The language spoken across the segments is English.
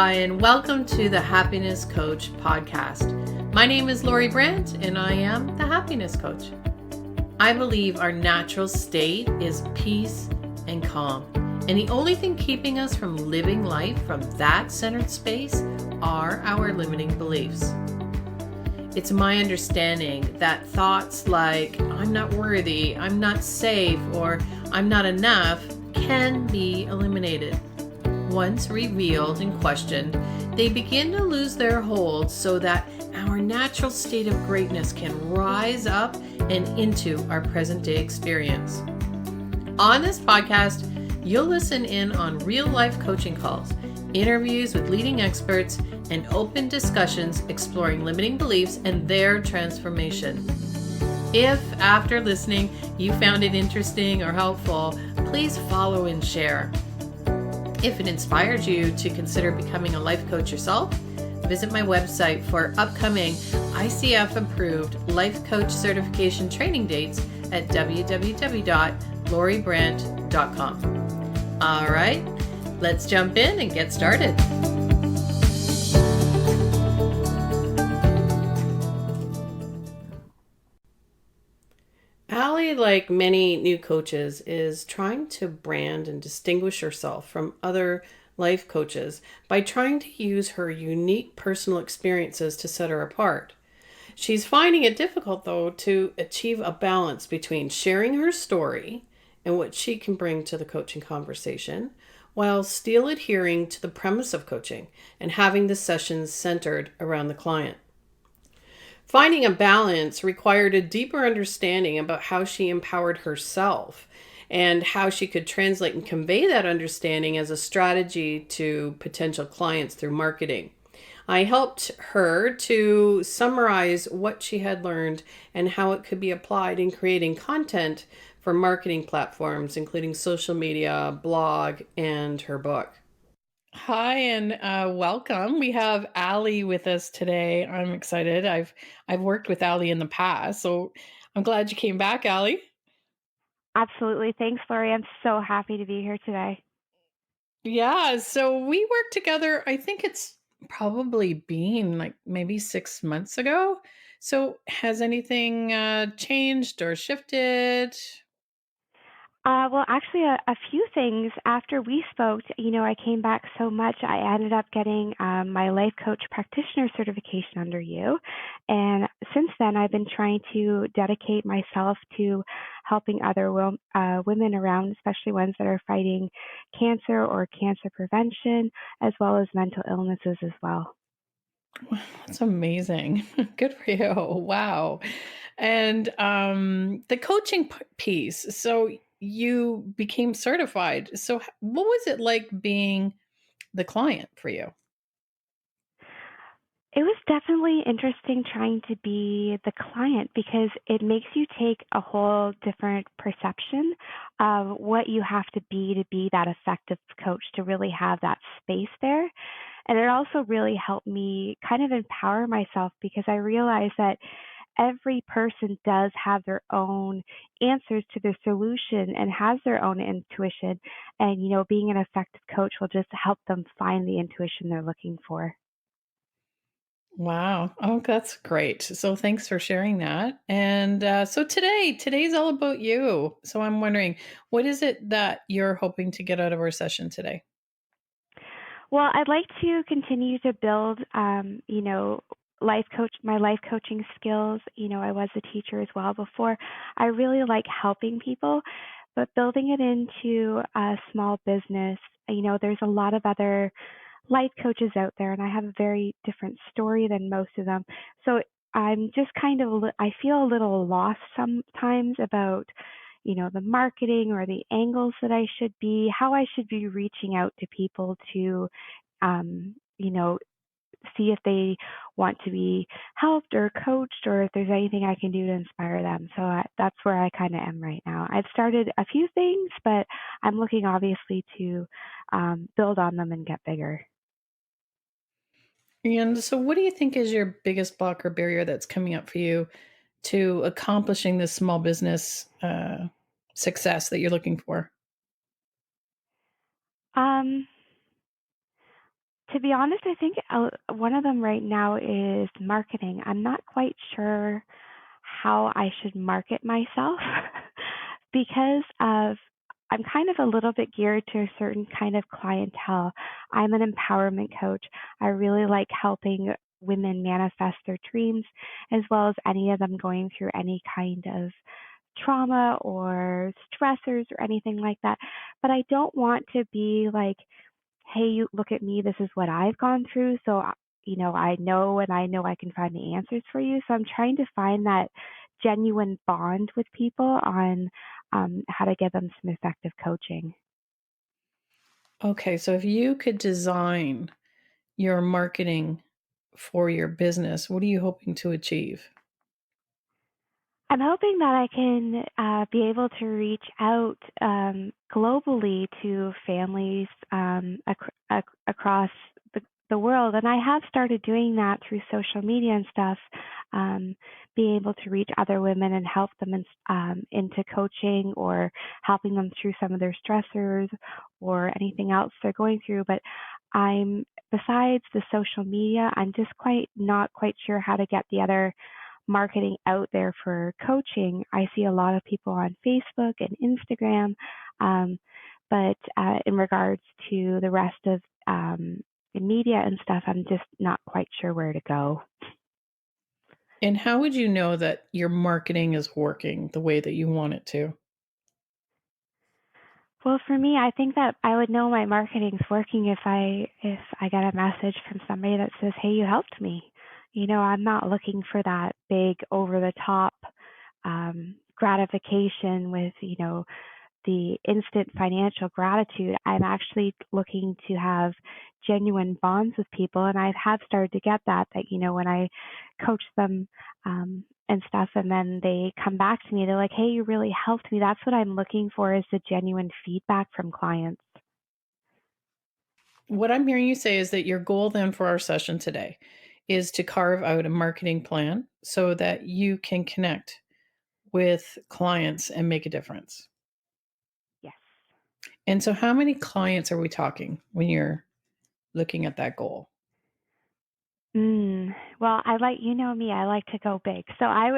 Hi, and welcome to the Happiness Coach podcast. My name is Lori Brandt, and I am the Happiness Coach. I believe our natural state is peace and calm, and the only thing keeping us from living life from that centered space are our limiting beliefs. It's my understanding that thoughts like, I'm not worthy, I'm not safe, or I'm not enough can be eliminated. Once revealed and questioned, they begin to lose their hold so that our natural state of greatness can rise up and into our present day experience. On this podcast, you'll listen in on real life coaching calls, interviews with leading experts, and open discussions exploring limiting beliefs and their transformation. If after listening you found it interesting or helpful, please follow and share. If it inspired you to consider becoming a life coach yourself, visit my website for upcoming ICF-approved life coach certification training dates at www.loribrandt.com. All right, let's jump in and get started. Allie, like many new coaches, is trying to brand and distinguish herself from other life coaches by trying to use her unique personal experiences to set her apart. She's finding it difficult, though, to achieve a balance between sharing her story and what she can bring to the coaching conversation, while still adhering to the premise of coaching and having the sessions centered around the client. Finding a balance required a deeper understanding about how she empowered herself and how she could translate and convey that understanding as a strategy to potential clients through marketing. I helped her to summarize what she had learned and how it could be applied in creating content for marketing platforms, including social media, blog, and her book. Hi and welcome. We have Allie with us today. I'm excited. I've worked with Allie in the past, so I'm glad you came back, Allie. Absolutely. Thanks, Lori. I'm so happy to be here today. Yeah, so we worked together. I think it's probably been like maybe 6 months ago. So has anything changed or shifted? Well, actually, a few things after we spoke, I came back so much. I ended up getting my life coach practitioner certification under you. And since then, I've been trying to dedicate myself to helping other women around, especially ones that are fighting cancer or cancer prevention, as well as mental illnesses as well. Wow, that's amazing. Good for you. Wow. And the coaching piece. So you became certified. So what was it like being the client for you? It was definitely interesting trying to be the client because it makes you take a whole different perception of what you have to be that effective coach, to really have that space there. And it also really helped me kind of empower myself because I realized that every person does have their own answers to their solution and has their own intuition. And, being an effective coach will just help them find the intuition they're looking for. Wow. Oh, that's great. So thanks for sharing that. And so today's all about you. So I'm wondering, what is it that you're hoping to get out of our session today? Well, I'd like to continue to build, my life coaching skills. I was a teacher as well before. I really like helping people, but building it into a small business. There's a lot of other life coaches out there, and I have a very different story than most of them. So I'm just kind of, I feel a little lost sometimes about, the marketing or the angles that I should be, how I should be reaching out to people to, um, you know, see if they want to be helped or coached, or if there's anything I can do to inspire them. So that's where I kind of am right now. I've started a few things, but I'm looking obviously to build on them and get bigger. And so what do you think is your biggest block or barrier that's coming up for you to accomplishing this small business success that you're looking for? Um, To be honest, I think one of them right now is marketing. I'm not quite sure how I should market myself because of I'm kind of a little bit geared to a certain kind of clientele. I'm an empowerment coach. I really like helping women manifest their dreams as well as any of them going through any kind of trauma or stressors or anything like that. But I don't want to be like, hey, you look at me, this is what I've gone through. So, I know and I know I can find the answers for you. So I'm trying to find that genuine bond with people on how to give them some effective coaching. Okay, so if you could design your marketing for your business, what are you hoping to achieve? I'm hoping that I can be able to reach out globally to families across the world. And I have started doing that through social media and stuff, being able to reach other women and help them into coaching or helping them through some of their stressors or anything else they're going through. But besides the social media, I'm just not quite sure how to get the other marketing out there for coaching. I see a lot of people on Facebook and Instagram, um, but in regards to the rest of the media and stuff, I'm just not quite sure where to go. And how would you know that your marketing is working the way that you want it to? Well, for me, I think that I would know my marketing's working if I get a message from somebody that says, "Hey, you helped me." I'm not looking for that big over the top gratification with the instant financial gratitude. I'm actually looking to have genuine bonds with people, and I have started to get that when I coach them and stuff, and then they come back to me, they're like, "Hey, you really helped me." That's what I'm looking for, is the genuine feedback from clients. What I'm hearing you say is that your goal then for our session today is to carve out a marketing plan so that you can connect with clients and make a difference. Yes. And so, how many clients are we talking when you're looking at that goal? Well, me, I like to go big. So I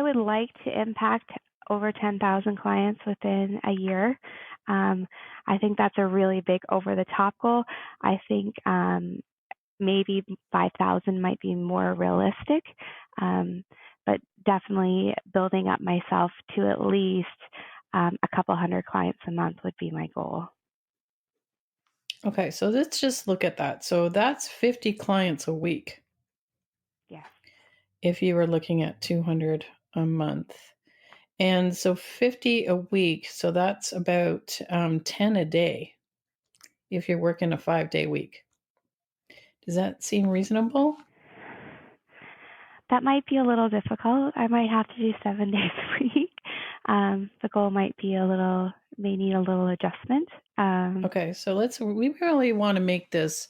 would like to impact over 10,000 clients within a year. Um, I think that's a really big over the top goal. I think maybe 5,000 might be more realistic. Um, but definitely building up myself to at least a couple hundred clients a month would be my goal. Okay, so let's just look at that. So, that's 50 clients a week Yes. if you were looking at 200 a month. And so 50 a week, so that's about 10 a day if you're working a 5-day week. Does that seem reasonable? That might be a little difficult. I might have to do 7 days a week. The goal may need a little adjustment. Okay, so we really want to make this,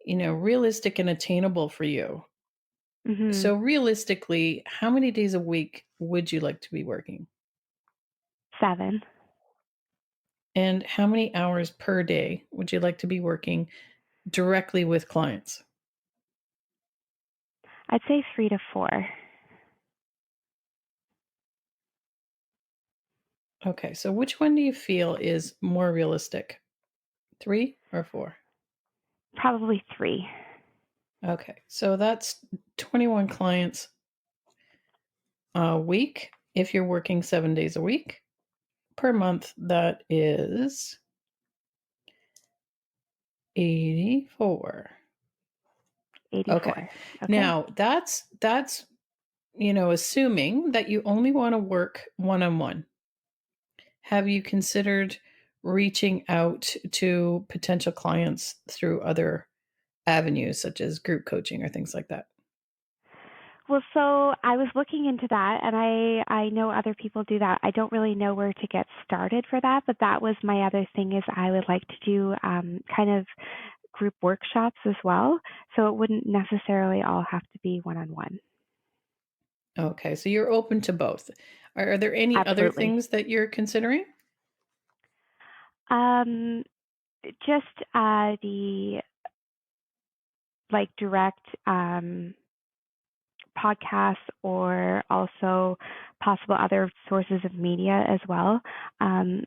realistic and attainable for you. hmm So realistically, how many days a week would you like to be working? 7. And how many hours per day would you like to be working directly with clients? I'd say 3 to 4. Okay, so which one do you feel is more realistic? 3 or 4? Probably 3. Okay, so that's 21 clients a week if you're working 7 days a week. Per month, that is 84. Okay. 84. Okay. Now, that's assuming that you only want to work one-on-one. Have you considered reaching out to potential clients through other avenues such as group coaching or things like that? Well, so I was looking into that, and I know other people do that. I don't really know where to get started for that, but that was my other thing, is I would like to do kind of group workshops as well. So it wouldn't necessarily all have to be one on one. Okay, so you're open to both. Are there any other Absolutely. things that you're considering? Um, just the like direct podcasts or also possible other sources of media as well.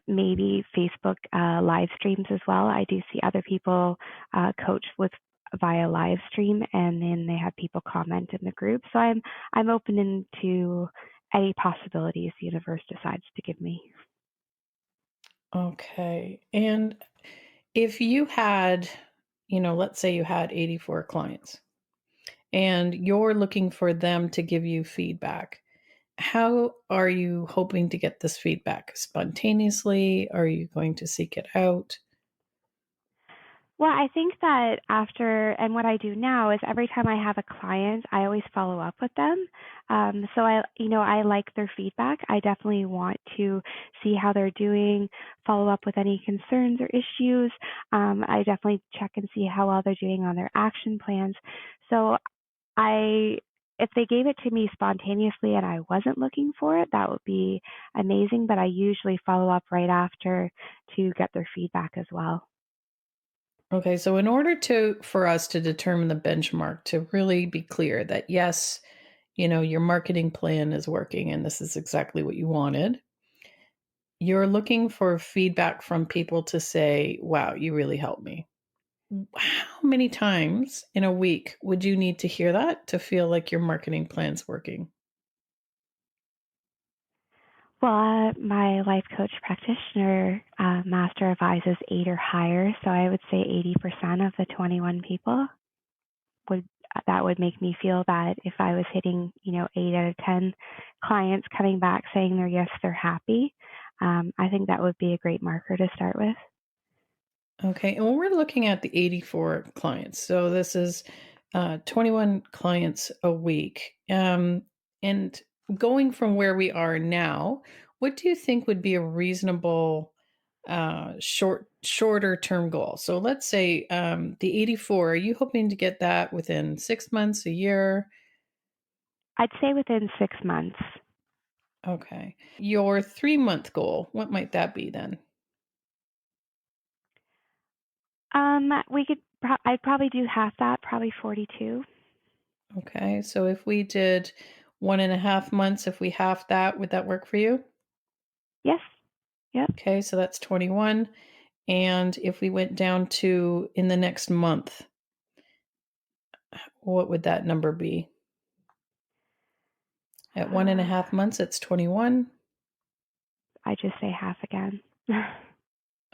Maybe Facebook live streams as well. I do see other people coach with via live stream, and then they have people comment in the group. So I'm open to any possibilities the universe decides to give me. Okay. And if you had, let's say you had 84 clients and you're looking for them to give you feedback, how are you hoping to get this feedback? Spontaneously? Are you going to seek it out? Well, I think that after, and what I do now is every time I have a client, I always follow up with them. So I like their feedback. I definitely want to see how they're doing, follow up with any concerns or issues. I definitely check and see how well they're doing on their action plans. So if they gave it to me spontaneously and I wasn't looking for it, that would be amazing. But I usually follow up right after to get their feedback as well. Okay, so in order for us to determine the benchmark to really be clear that yes, your marketing plan is working and this is exactly what you wanted, you're looking for feedback from people to say, "Wow, you really helped me." How many times in a week would you need to hear that to feel like your marketing plan's working? Well, my life coach practitioner master advises 8 or higher, so I would say 80% of the 21 people would that would make me feel that if I was hitting, 8 out of 10 clients coming back saying they're happy, I think that would be a great marker to start with. Okay, and we're looking at the 84 clients. So this is 21 clients a week. And going from where we are now, what do you think would be a reasonable shorter term goal? So let's say the 84, are you hoping to get that within 6 months, a year? I'd say within 6 months. Okay. Your 3 month goal, what might that be then? I'd probably do half that, probably 42. Okay, so if we did 1.5 months, if we half that, would that work for you? Yes. Yep. Okay, so that's 21. And if we went down to in the next month, what would that number be? At one and a Uh, half months, it's 21. I just say half again.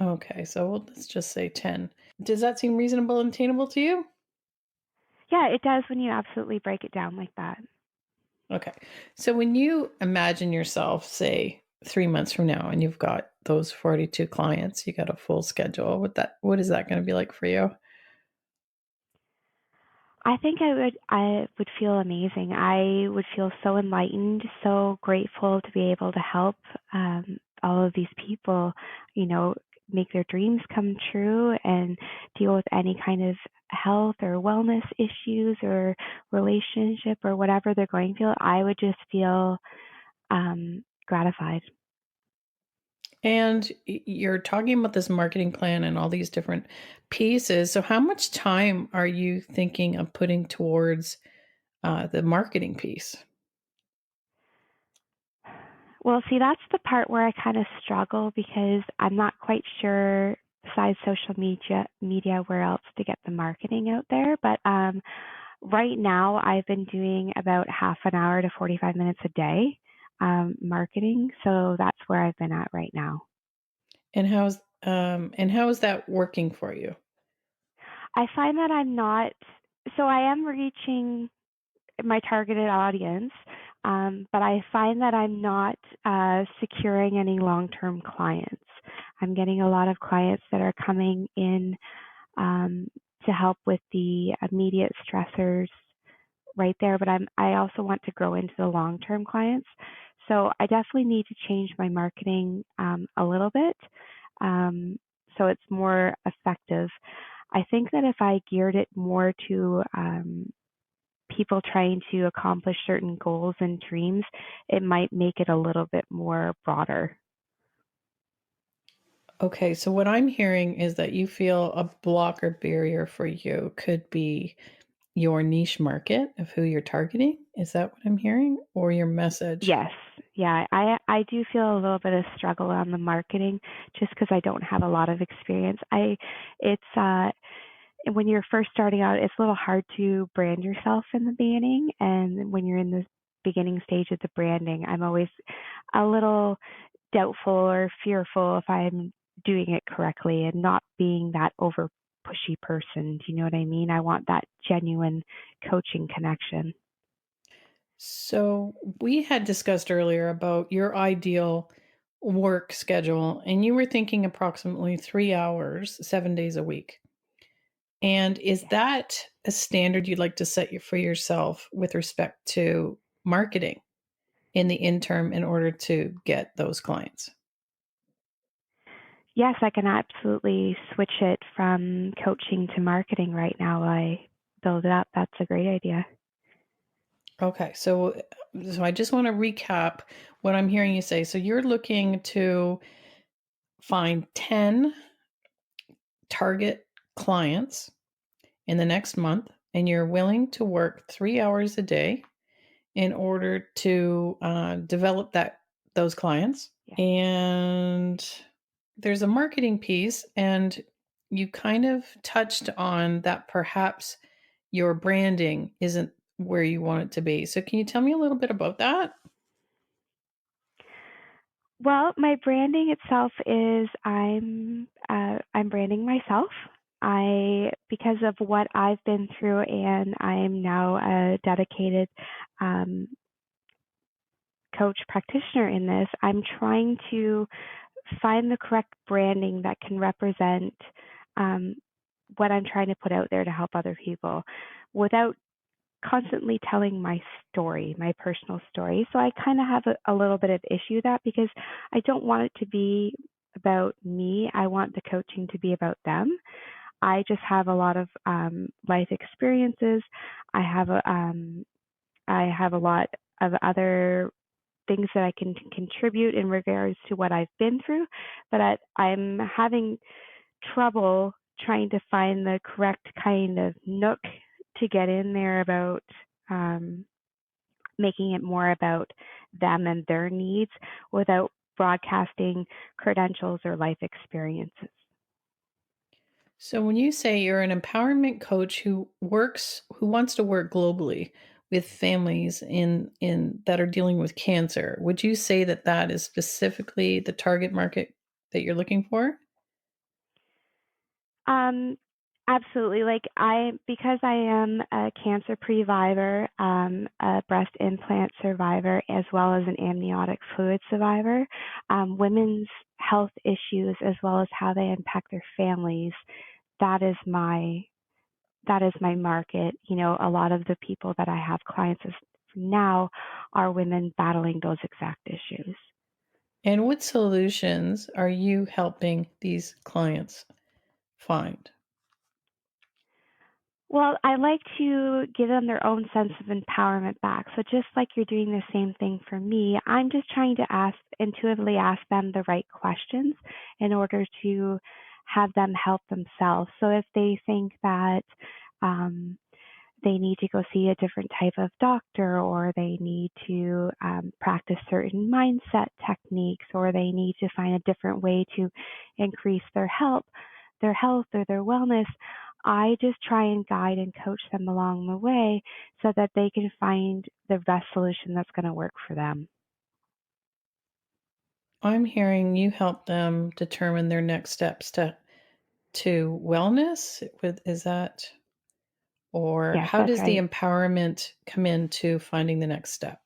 Okay, so let's just say 10. Does that seem reasonable and attainable to you? Yeah, it does when you absolutely break it down like that. Okay. So when you imagine yourself, say, 3 months from now, and you've got those 42 clients, you got a full schedule, what is that going to be like for you? I think I would feel amazing. I would feel so enlightened, so grateful to be able to help all of these people, you know, make their dreams come true and deal with any kind of health or wellness issues or relationship or whatever they're going through. I would just feel gratified. And you're talking about this marketing plan and all these different pieces. So, how much time are you thinking of putting towards the marketing piece? Well, see, that's the part where I kind of struggle because I'm not quite sure besides social media where else to get the marketing out there. But right now, I've been doing about half an hour to 45 minutes a day marketing. So that's where I've been at right now. And how is that working for you? I find that I'm not, so I am reaching my targeted audience, but I find that I'm not securing any long term clients. I'm getting a lot of clients that are coming in um, to help with the immediate stressors right there, but I also want to grow into the long term clients. So I definitely need to change my marketing a little bit so it's more effective. I think that if I geared it more to people trying to accomplish certain goals and dreams, it might make it a little bit more broader. Okay, so what I'm hearing is that you feel a block or barrier for you could be your niche market of who you're targeting? Is that what I'm hearing? Or your message? Yes. Yeah, I do feel a little bit of struggle on the marketing just because I don't have a lot of experience. It's when you're first starting out, it's a little hard to brand yourself in the beginning, and when you're in the beginning stage of the branding, I'm always a little doubtful or fearful if I'm doing it correctly and not being that over pushy person. Do you know what I mean? I want that genuine coaching connection. So, we had discussed earlier about your ideal work schedule, and you were thinking approximately 3 hours, 7 days a week. And is Yeah. that a standard you'd like to set for yourself with respect to marketing in the interim in order to get those clients? Yes, I can absolutely switch it from coaching to marketing right now while I build it up. That's a great idea. Okay, so I just want to recap what I'm hearing you say. So you're looking to find 10 target clients in the next month, and you're willing to work 3 hours a day in order to develop those clients. Yeah. And there's a marketing piece, and you kind of touched on that perhaps your branding isn't where you want it to be. So can you tell me a little bit about that? Well, my branding itself is I'm branding myself. I because of what I've been through, and I'm now a dedicated um, coach practitioner in this. I'm trying to find the correct branding that can represent um, what I'm trying to put out there to help other people without constantly telling my story, my personal story. So I kind of have a little bit of issue with that because I don't want it to be about me. I want the coaching to be about them. I just have a lot of life experiences. I have I have a lot of other things that I can contribute in regards to what I've been through, but I'm having trouble trying to find the correct kind of nook to get in there about um, making it more about them and their needs without broadcasting credentials or life experiences. So when you say you're an empowerment coach who wants to work globally with families in that are dealing with cancer, would you say that that is specifically the target market that you're looking for? Um, Absolutely. Because I am a cancer survivor, a breast implant survivor, as well as an amniotic fluid survivor, women's health issues as well as how they impact their families. That is my that is my market. You know, a lot of the people that I have clients as now are women battling those exact issues. And what solutions are you helping these clients find? Well, I like to give them their own sense of empowerment back. So just like you're doing the same thing for me, I'm just trying to intuitively ask them the right questions in order to have them help themselves. So if they think that um, they need to go see a different type of doctor, or they need to practice certain mindset techniques, or they need to find a different way to increase their health or their wellness. I just try and guide and coach them along the way so that they can find the best solution that's going to work for them. I'm hearing you help them determine their next steps to wellness. With is that or Yes, how that's does the right. empowerment come into finding the next step?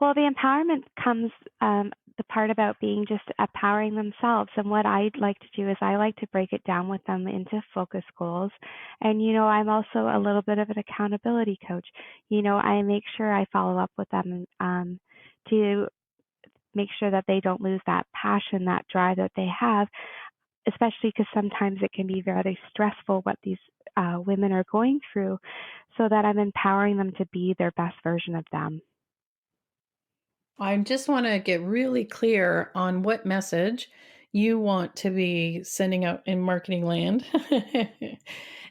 Well, the empowerment comes the part about being just empowering themselves. And what I'd like to do is I like to break it down with them into focus goals. And, you know, I'm also a little bit of an accountability coach. You know, I make sure I follow up with them to make sure that they don't lose that passion, that drive that they have, especially because sometimes it can be very stressful what these women are going through, so that I'm empowering them to be their best version of them. I just want to get really clear on what message you want to be sending out in marketing land.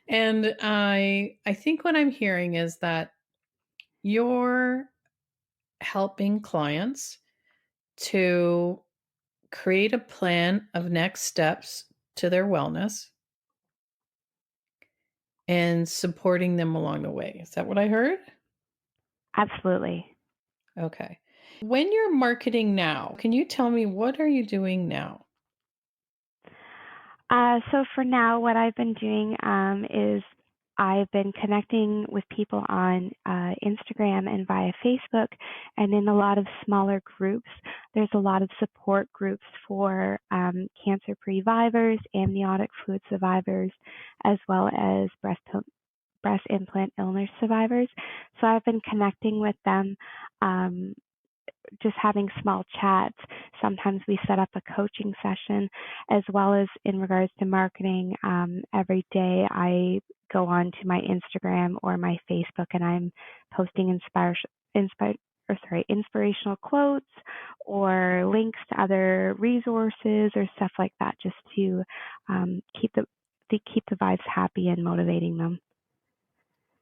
And I think what I'm hearing is that you're helping clients to create a plan of next steps to their wellness and supporting them along the way. Is that what I heard? Absolutely. Okay. When you're marketing now, can you tell me what are you doing now? So for now, what I've been doing is I've been connecting with people on Instagram and via Facebook, and in a lot of smaller groups. There's a lot of support groups for cancer survivors, amniotic fluid survivors, as well as breast implant illness survivors. So I've been connecting with them. Um, just having small chats. Sometimes we set up a coaching session, as well as in regards to marketing. Every day I go on to my Instagram or my Facebook and I'm posting inspirational quotes or links to other resources or stuff like that, just to keep the vibes happy and motivating them.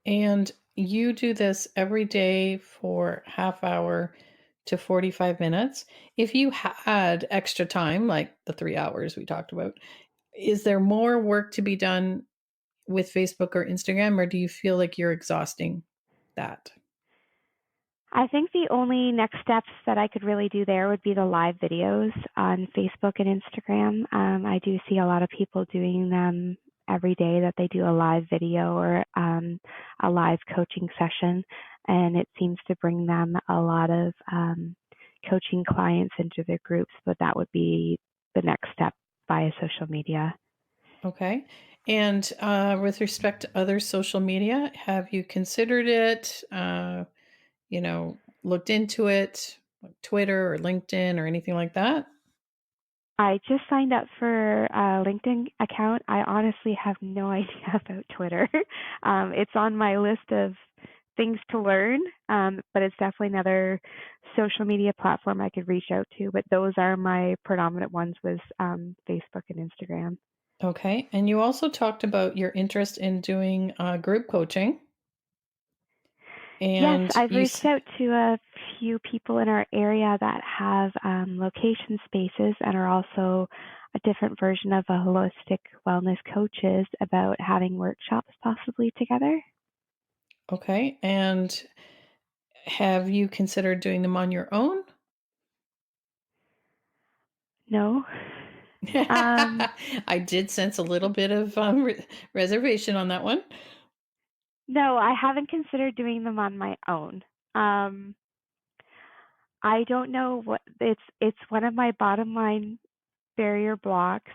And you do this every day for half hour to 45 minutes. If you had extra time, like the 3 hours we talked about, is there more work to be done with Facebook or Instagram, or do you feel like you're exhausting that? I think the only next steps that I could really do there would be the live videos on Facebook and Instagram. I do see a lot of people doing them every day, that they do a live video or a live coaching session, and it seems to bring them a lot of coaching clients into their groups, but that would be the next step via social media. Okay. And with respect to other social media, have you considered it? Looked into it, like Twitter or LinkedIn or anything like that? I just signed up for a LinkedIn account. I honestly have no idea about Twitter. It's on my list of things to learn, but it's definitely another social media platform I could reach out to. But those are my predominant ones, was Facebook and Instagram. Okay. And you also talked about your interest in doing group coaching. Yes, And I've reached out to a few people in our area that have location spaces and are also a different version of a holistic wellness coaches about having workshops possibly together. okay. And have you considered doing them on your own? No. Um, I did sense a little bit of reservation on that one. no, I haven't considered doing them on my own. Um, I don't know what it's one of my bottom line barrier blocks,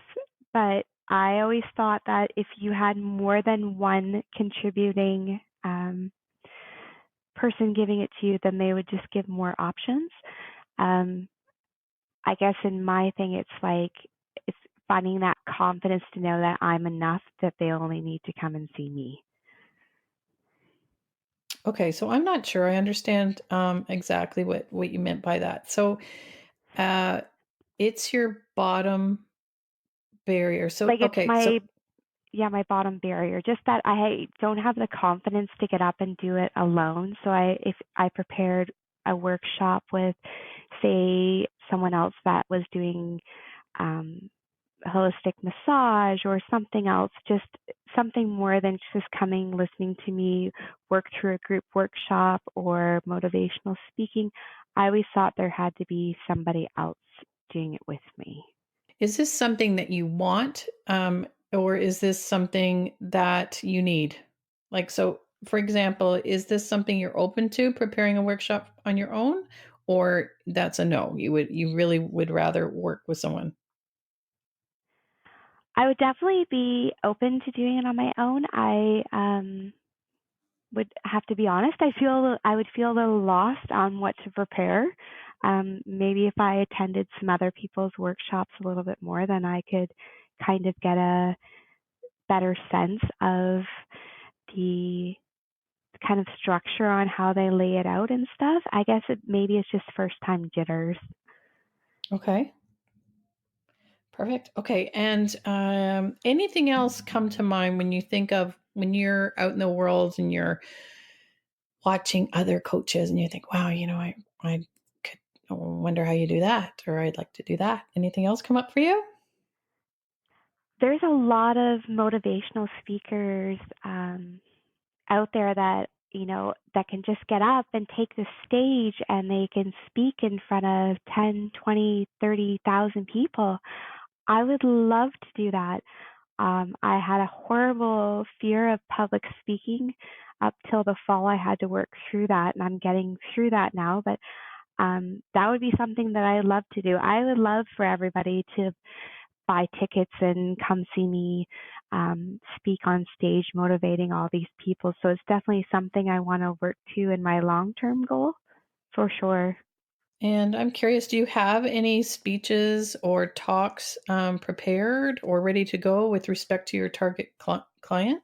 but I always thought that if you had more than one contributing person giving it to you, then they would just give more options. Um, I guess in my thing, it's finding that confidence to know that I'm enough, that they only need to come and see me. Okay, so I'm not sure I understand exactly what you meant by that. So uh, it's your bottom barrier. So Like it's okay, my so yeah, my bottom barrier. Just that I don't have the confidence to get up and do it alone. So if I prepared a workshop with, say, someone else that was doing um, holistic massage or something else, just something more than just coming, listening to me work through a group workshop or motivational speaking, I always thought there had to be somebody else doing it with me. is this something that you want, or is this something that you need? Like, so for example, is this something you're open to preparing a workshop on your own, or that's a no? You really would rather work with someone. I would definitely be open to doing it on my own. I would have to be honest. I would feel a little lost on what to prepare. Maybe if I attended some other people's workshops a little bit more, then I could kind of get a better sense of the kind of structure on how they lay it out and stuff. I guess maybe it's just first time jitters. Okay. Perfect. Okay. And anything else come to mind when you think of when you're out in the world and you're watching other coaches and you think, wow, I could wonder how you do that, or I'd like to do that. Anything else come up for you? There's a lot of motivational speakers out there that that can just get up and take the stage and they can speak in front of 10, 20, 30,000 people. I would love to do that. I had a horrible fear of public speaking up till the fall. I had to work through that, and I'm getting through that now. But that would be something that I love to do. I would love for everybody to buy tickets and come see me speak on stage, motivating all these people. So it's definitely something I want to work to in my long-term goal, for sure. And I'm curious, do you have any speeches or talks prepared or ready to go with respect to your target client?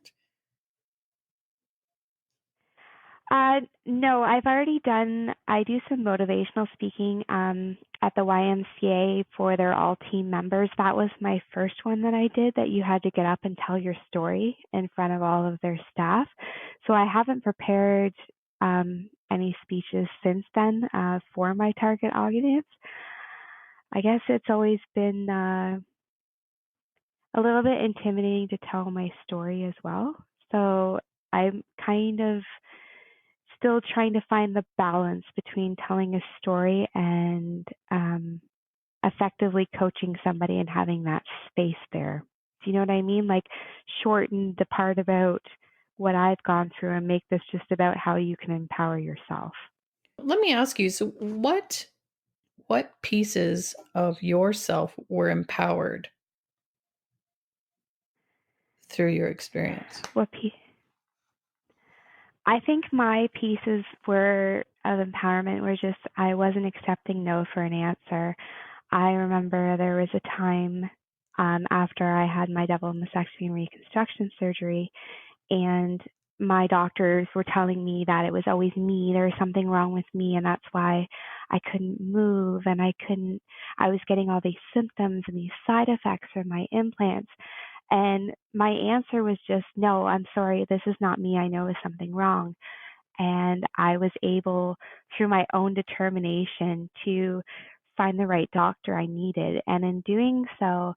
No, I've already I do some motivational speaking at the YMCA for their all team members. That was my first one that I did, that you had to get up and tell your story in front of all of their staff. So I haven't prepared any speeches since then for my target audience. I guess it's always been a little bit intimidating to tell my story as well. So I'm kind of still trying to find the balance between telling a story and effectively coaching somebody and having that space there. Do you know what I mean? Like, shorten the part about what I've gone through and make this just about how you can empower yourself. Let me ask you, so what pieces of yourself were empowered through your experience? What pe- I think my pieces were of empowerment were just I wasn't accepting no for an answer. I remember there was a time after I had my double mastectomy and reconstruction surgery, and my doctors were telling me that it was always me. There was something wrong with me, and that's why I couldn't move, and I was getting all these symptoms and these side effects from my implants. And my answer was just, no, I'm sorry, this is not me. I know there's something wrong. And I was able, through my own determination, to find the right doctor I needed. And in doing so,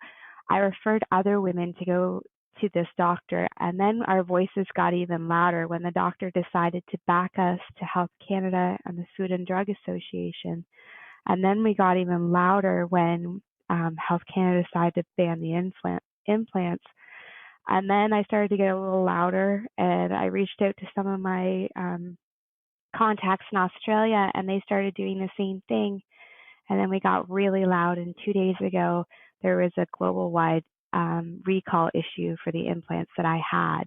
I referred other women to go to this doctor. And then our voices got even louder when the doctor decided to back us to Health Canada and the Food and Drug Association. And then we got even louder when Health Canada decided to ban the implants. And then I started to get a little louder, and I reached out to some of my contacts in Australia, and they started doing the same thing. And then we got really loud, and 2 days ago, there was a global wide recall issue for the implants that I had.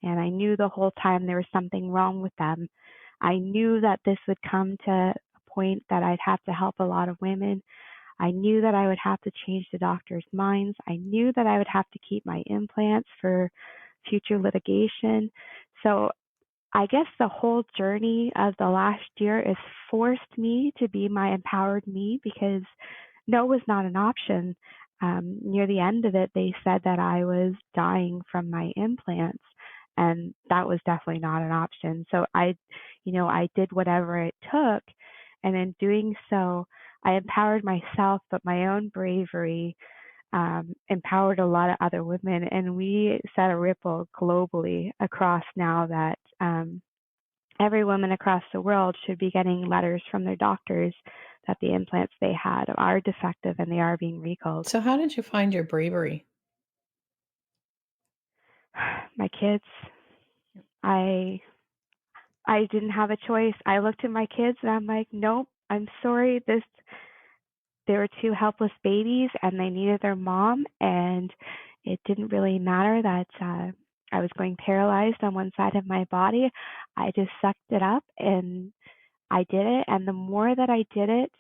And I knew the whole time there was something wrong with them. I knew that this would come to a point that I'd have to help a lot of women. I knew that I would have to change the doctors' minds. I knew that I would have to keep my implants for future litigation. So I guess the whole journey of the last year has forced me to be my empowered me, because no was not an option. Near the end of it, they said that I was dying from my implants, and that was definitely not an option. So I did whatever it took, and in doing so, I empowered myself, but my own bravery empowered a lot of other women, and we set a ripple globally across now that every woman across the world should be getting letters from their doctors that the implants they had are defective and they are being recalled. So, how did you find your bravery? My kids, I I didn't have a choice. I looked at my kids and I'm like, nope, I'm sorry. They were two helpless babies and they needed their mom, and it didn't really matter that I was going paralyzed on one side of my body. I just sucked it up and I did it. And the more that I did it,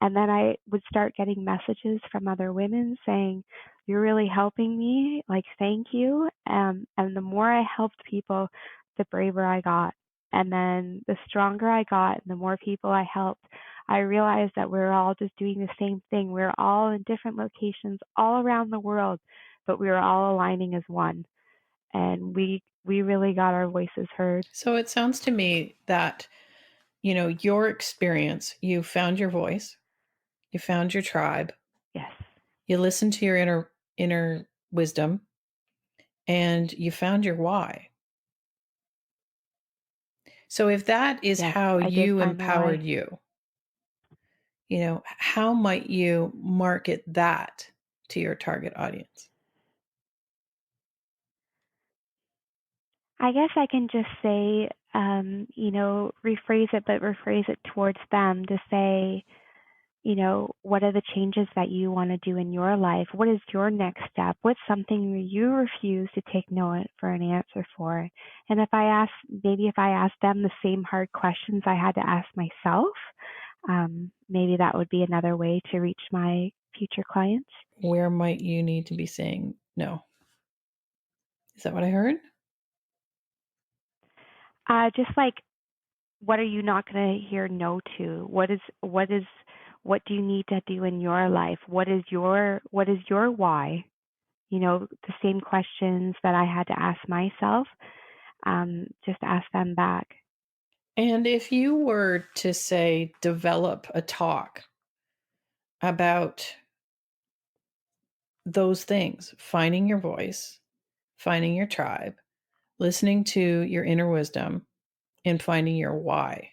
and then I would start getting messages from other women saying, "You're really helping me, like, thank you." And the more I helped people, the braver I got. And then the stronger I got, and the more people I helped, I realized that we're all just doing the same thing. We're all in different locations all around the world, but we were all aligning as one. and we really got our voices heard. So it sounds to me that, your experience, you found your voice, you found your tribe, Yes. you listened to your inner wisdom, and you found your why. So if that is Yes, how I did you find my empowered why. you, how might you market that to your target audience? I guess I can just say, rephrase it, but rephrase it towards them to say, what are the changes that you want to do in your life? What is your next step? What's something you refuse to take no for an answer for? And if I ask them the same hard questions I had to ask myself, maybe that would be another way to reach my future clients. Where might you need to be saying no? Is that what I heard? Just like, what are you not going to hear no to? What do you need to do in your life? What is your why? The same questions that I had to ask myself, just ask them back. And if you were to say, develop a talk about those things, finding your voice, finding your tribe, listening to your inner wisdom, and finding your why,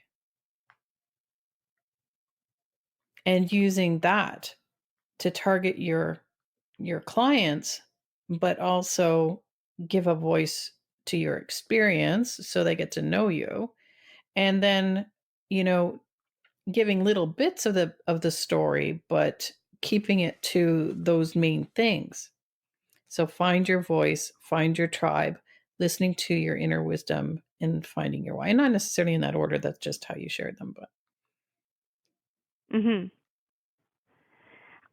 and using that to target your clients, but also give a voice to your experience so they get to know you. And then, you know, giving little bits of the story, but keeping it to those main things. So find your voice, find your tribe, listening to your inner wisdom, and finding your why. And not necessarily in that order, that's just how you shared them, but Mhm.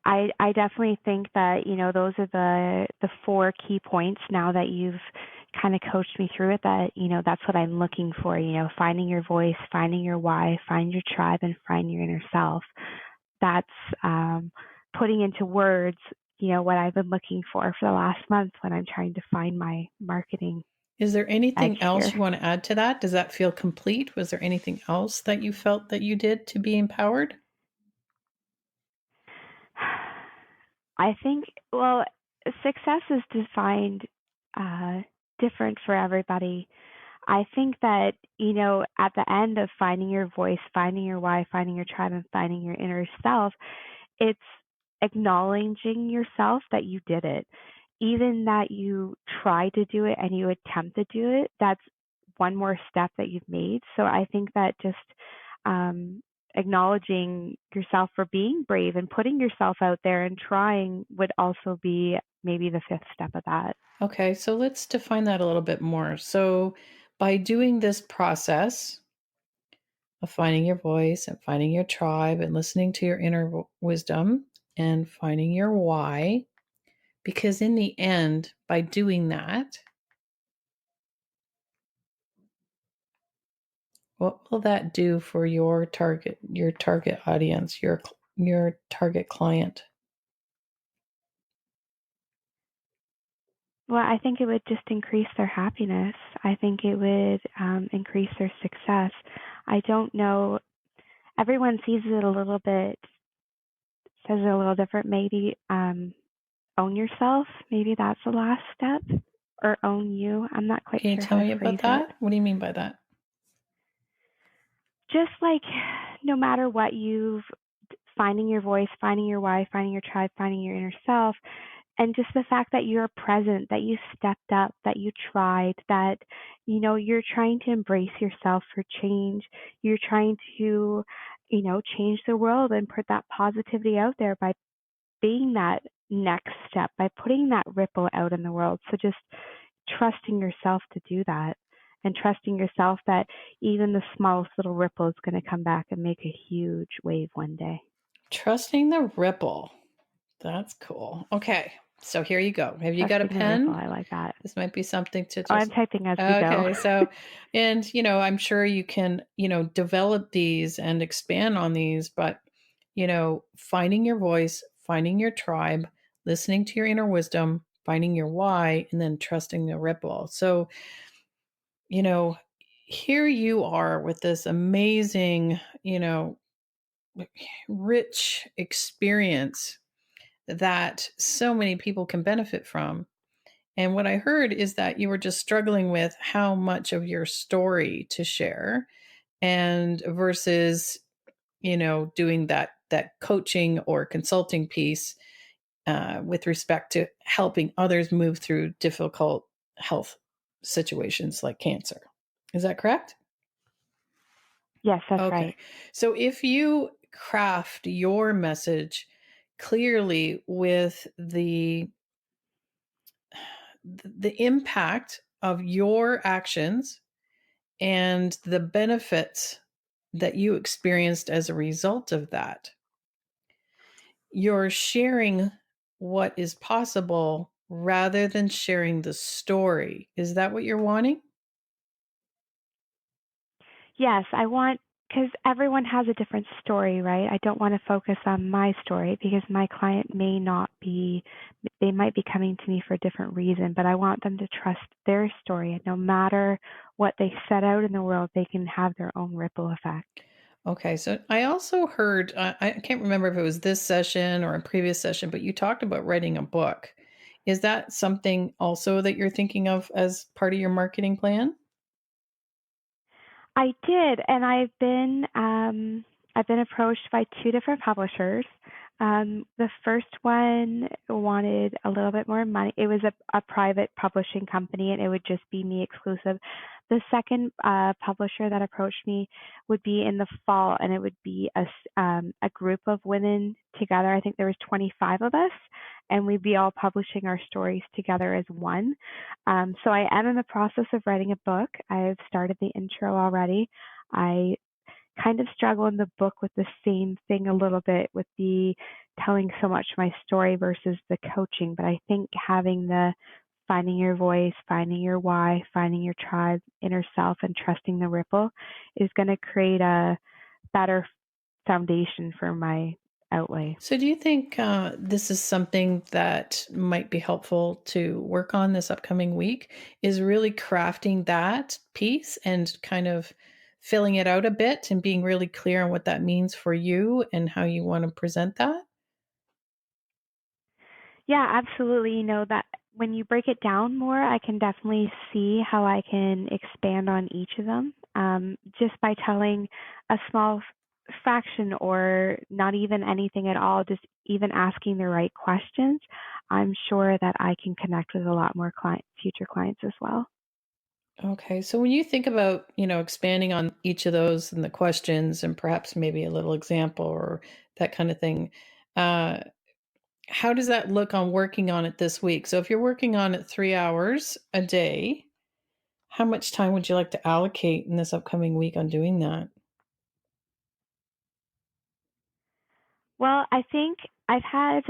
I definitely think that, those are the four key points now that you've kind of coached me through it, that, that's what I'm looking for, finding your voice, finding your why, find your tribe, and find your inner self. That's putting into words, what I've been looking for the last month when I'm trying to find my marketing is there edge anything else here. you want to add to that? Does that feel complete? Was there anything else that you felt that you did to be empowered? I think, well, success is defined uh, different for everybody. I think that, at the end of finding your voice, finding your why, finding your tribe, and finding your inner self, it's acknowledging yourself that you did it. Even that you tried to do it and you attempt to do it, that's one more step that you've made. So I think that just um, acknowledging yourself for being brave and putting yourself out there and trying would also be maybe the fifth step of that. Okay, so let's define that a little bit more. So by doing this process of finding your voice and finding your tribe and listening to your inner wisdom and finding your why, because in the end, by doing that, what will that do for your target audience, your target client? Well, I think it would just increase their happiness. I think it would increase their success. I don't know. Everyone sees it a little bit, says it a little different. Maybe own yourself. Maybe that's the last step. Or own you. I'm not quite Can you sure how tell to me about phrase it. that? What do you mean by that? Just like, no matter what, finding your voice, finding your why, finding your tribe, finding your inner self, and just the fact that you're present, that you stepped up, that you tried, that you're trying to embrace yourself for change. You're trying to change the world and put that positivity out there by being that next step, by putting that ripple out in the world. So just trusting yourself to do that, and trusting yourself that even the smallest little ripple is going to come back and make a huge wave one day. Trusting the ripple. That's cool. Okay. So here you go. Have you got a Trusting the ripple, pen? I like that. This might be something to Oh, I'm just. typing as we go. Okay. So, and, I'm sure you can, develop these and expand on these, but, finding your voice, finding your tribe, listening to your inner wisdom, finding your why, and then trusting the ripple. So, you know, here you are with this amazing, rich experience that so many people can benefit from. And what I heard is that you were just struggling with how much of your story to share and versus, doing that coaching or consulting piece with respect to helping others move through difficult health situations like cancer. Is that correct? Yes, that's right. Okay. So if you craft your message clearly with the impact of your actions and the benefits that you experienced as a result of that, you're sharing what is possible rather than sharing the story. Is that what you're wanting? Yes, I want, because everyone has a different story, right? I don't want to focus on my story because my client may not be, they might be coming to me for a different reason, but I want them to trust their story. And no matter what they set out in the world, they can have their own ripple effect. Okay, so I also heard, I can't remember if it was this session or a previous session, but you talked about writing a book. Is that something also that you're thinking of as part of your marketing plan? I did, and I've been approached by two different publishers. The first one wanted a little bit more money. It was a private publishing company, and it would just be me exclusive. The second publisher that approached me would be in the fall, and it would be a group of women together. I think there was 25 of us, and we'd be all publishing our stories together as one. So I am in the process of writing a book. I've started the intro already. I kind of struggle in the book with the same thing a little bit with the telling so much my story versus the coaching. But I think having the finding your voice, finding your why, finding your tribe, inner self, and trusting the ripple is going to create a better foundation for my outlay. So, do you think this is something that might be helpful to work on this upcoming week? Is really crafting that piece and kind of filling it out a bit and being really clear on what that means for you and how you want to present that? Yeah, absolutely. You know, that when you break it down more, I can definitely see how I can expand on each of them. Just by telling a small fraction or not even anything at all, just even asking the right questions, I'm sure that I can connect with a lot more future clients as well. Okay. So, when you think about, expanding on each of those and the questions and perhaps maybe a little example or that kind of thing, uh, how does that look on working on it this week? So, if you're working on it 3 hours a day, how much time would you like to allocate in this upcoming week on doing that? Well, I think I've had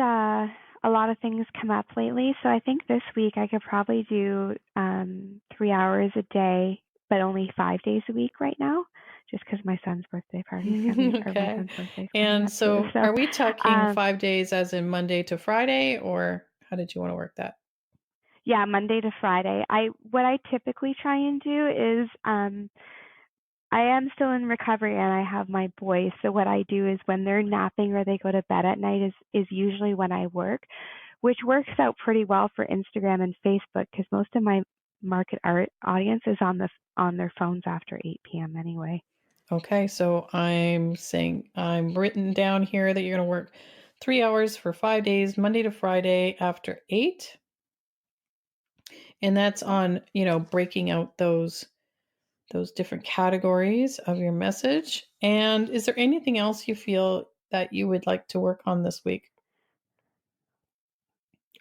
a lot of things come up lately, so I think this week I could probably do 3 hours a day, but only 5 days a week right now, just because my son's birthday party's coming, or my Okay. son's birthday's coming And up too. so, So, are we talking um, 5 days as in Monday to Friday, or how did you want to work that? yeah, Monday to Friday. I what I typically try and do is I am still in recovery and I have my boys. So what I do is when they're napping or they go to bed at night is usually when I work, which works out pretty well for Instagram and Facebook because most of my market art audience is on their phones after 8 p.m. anyway. Okay. So, I'm saying I'm written down here that you're going to work 3 hours for 5 days, Monday to Friday after 8. And that's on, breaking out those different categories of your message. And is there anything else you feel that you would like to work on this week?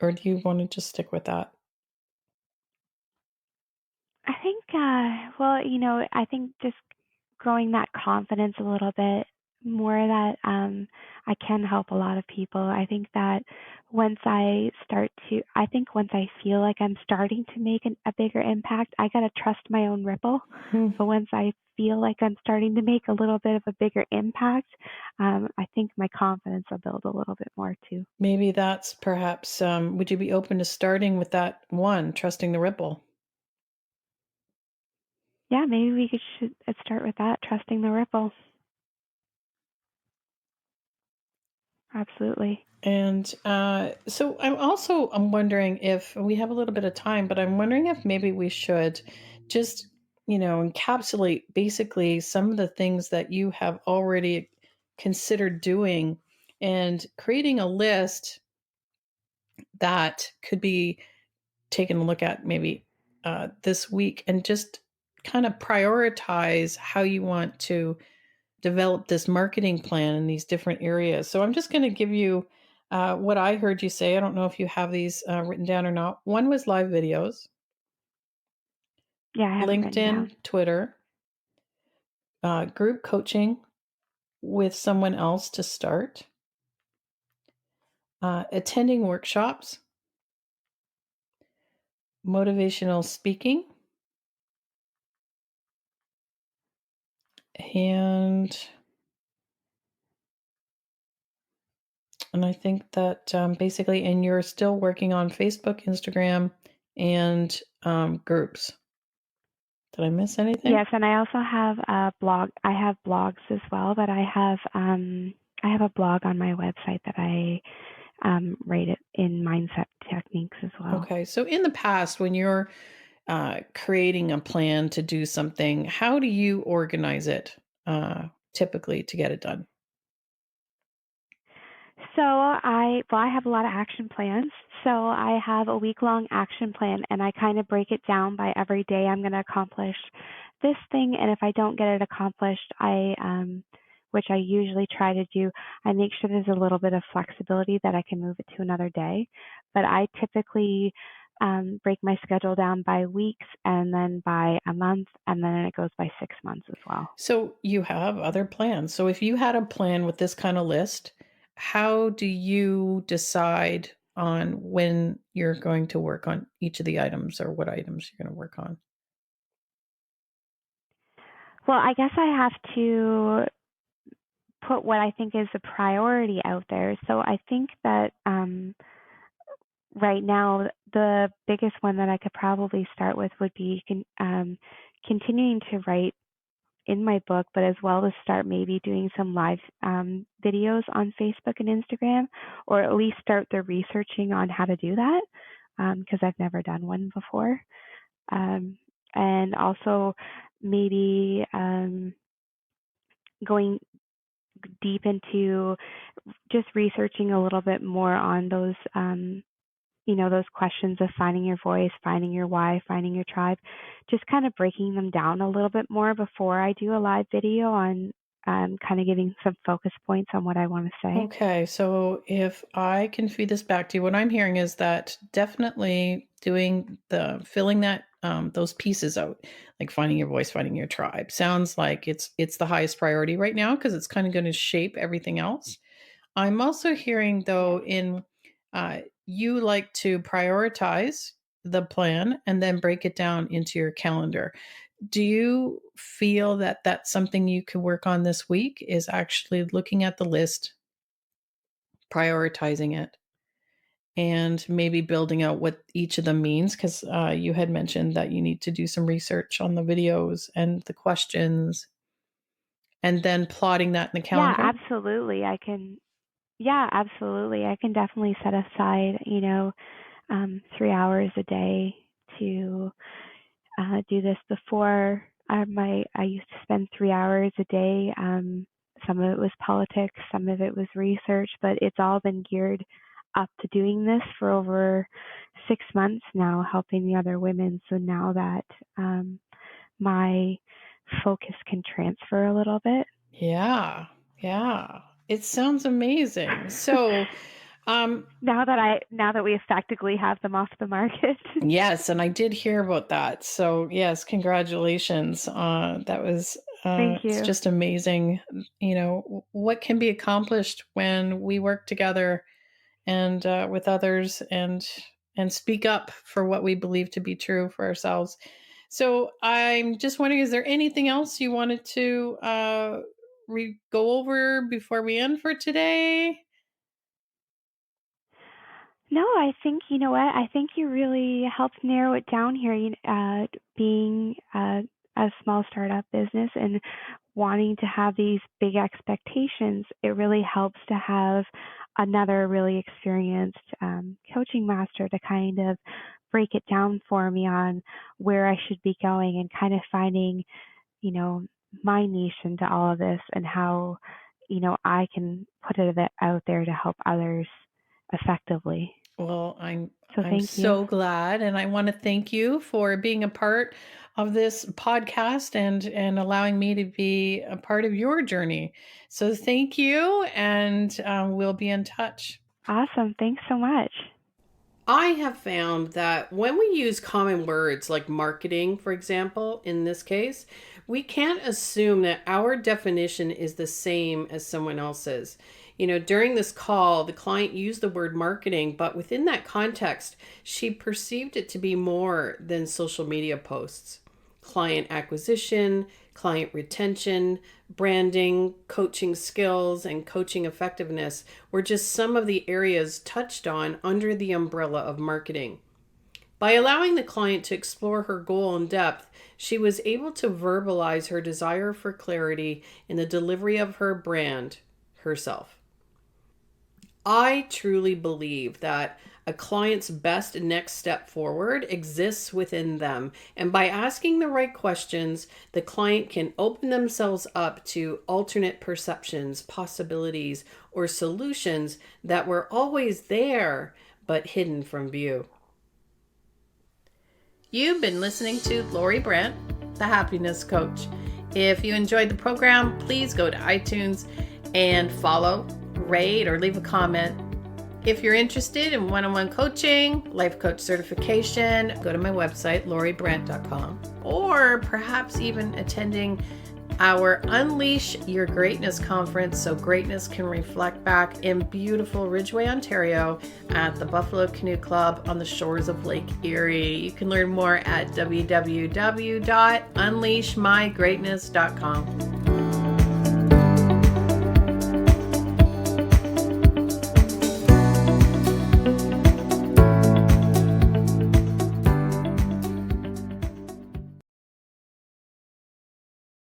Or do you want to just stick with that? I think, well, I think just growing that confidence a little bit more that I can help a lot of people. I think that once I feel like I'm starting to make a bigger impact, I got to trust my own ripple. Hmm. So once I feel like I'm starting to make a little bit of a bigger impact, I think my confidence will build a little bit more too. Maybe that's perhaps, would you be open to starting with that one, trusting the ripple? Yeah, maybe should start with that, trusting the ripple. Absolutely. And so I'm wondering if we have a little bit of time, but I'm wondering if maybe we should just, encapsulate basically some of the things that you have already considered doing and creating a list that could be taken a look at maybe this week and just kind of prioritize how you want to develop this marketing plan in these different areas. So I'm just going to give you what I heard you say. I don't know if you have these written down or not. One was live videos, Yeah, I have it written down. LinkedIn, Twitter, group coaching with someone else to start, attending workshops, motivational speaking, and I think that basically, and you're still working on Facebook, Instagram, and groups. Did I miss anything? Yes, and I also have a blog. I have blogs as well, but I have a blog on my website that I write it in mindset techniques as well. Okay. So in the past, when you're creating a plan to do something, how do you organize it typically to get it done? So I have a lot of action plans. So I have a week-long action plan, and I kind of break it down by every day I'm going to accomplish this thing, and if I don't get it accomplished, which I usually try to do, I make sure there's a little bit of flexibility that I can move it to another day. But I typically break my schedule down by weeks, and then by a month, and then it goes by 6 months as well. So you have other plans. So if you had a plan with this kind of list, how do you decide on when you're going to work on each of the items or what items you're going to work on? Well, I guess I have to put what I think is a priority out there. So I think that right now the biggest one that I could probably start with would be continuing to write in my book, but as well as start maybe doing some live videos on Facebook and Instagram, or at least start the researching on how to do that because I've never done one before. And also maybe going deep into just researching a little bit more on those those questions of finding your voice, finding your why, finding your tribe, just kind of breaking them down a little bit more before I do a live video on kind of giving some focus points on what I want to say. Okay, so if I can feed this back to you, what I'm hearing is that definitely doing the filling that those pieces out, like finding your voice, finding your tribe, sounds like it's the highest priority right now because it's kind of going to shape everything else. I'm also hearing Yes. though in you like to prioritize the plan and then break it down into your calendar. Do you feel that that's something you could work on this week? Is actually looking at the list, prioritizing it, and maybe building out what each of them means? Because you had mentioned that you need to do some research on the videos and the questions, and then plotting that in the Yeah, calendar. absolutely. Yeah, absolutely. I can definitely set aside, 3 hours a day to do this. Before I used to spend 3 hours a day. Some of it was politics, some of it was research, but it's all been geared up to doing this for over 6 months now, helping the other women. So now that my focus can transfer a little bit. Yeah, yeah. It sounds amazing. So, Now that we effectively have them off the market. yes, and I did hear about that. So, yes, congratulations. That was Thank It's you. just amazing, what can be accomplished when we work together and with others and speak up for what we believe to be true for ourselves. So I'm just wondering, is there anything else you wanted to go over before we end for today? No, I think you know what? I think you really helped narrow it down here. Being a small startup business and wanting to have these big expectations, it really helps to have another really experienced coaching master to kind of break it down for me on where I should be going and kind of finding, you know, my niche into all of this and how, I can put it out there to help others effectively. Well, So I'm thank you. so glad, and I want to thank you for being a part of this podcast and allowing me to be a part of your journey. So thank you, and we'll be in touch. Awesome. Thanks so much. I have found that when we use common words like marketing, for example, in this case, we can't assume that our definition is the same as someone else's. During this call, the client used the word marketing, but within that context, she perceived it to be more than social media posts. Client acquisition, client retention, branding, coaching skills, and coaching effectiveness were just some of the areas touched on under the umbrella of marketing. By allowing the client to explore her goal in depth, she was able to verbalize her desire for clarity in the delivery of her brand, herself. I truly believe that a client's best next step forward exists within them. And by asking the right questions, the client can open themselves up to alternate perceptions, possibilities, or solutions that were always there but hidden from view. You've been listening to Lori Brandt, the Happiness Coach. If you enjoyed the program, please go to iTunes and follow, rate, or leave a comment. If you're interested in one-on-one coaching, life coach certification, go to my website, loribrandt.com, or perhaps even attending our Unleash Your Greatness conference so greatness can reflect back in beautiful Ridgeway, Ontario at the Buffalo Canoe Club on the shores of Lake Erie. You can learn more at www.unleashmygreatness.com.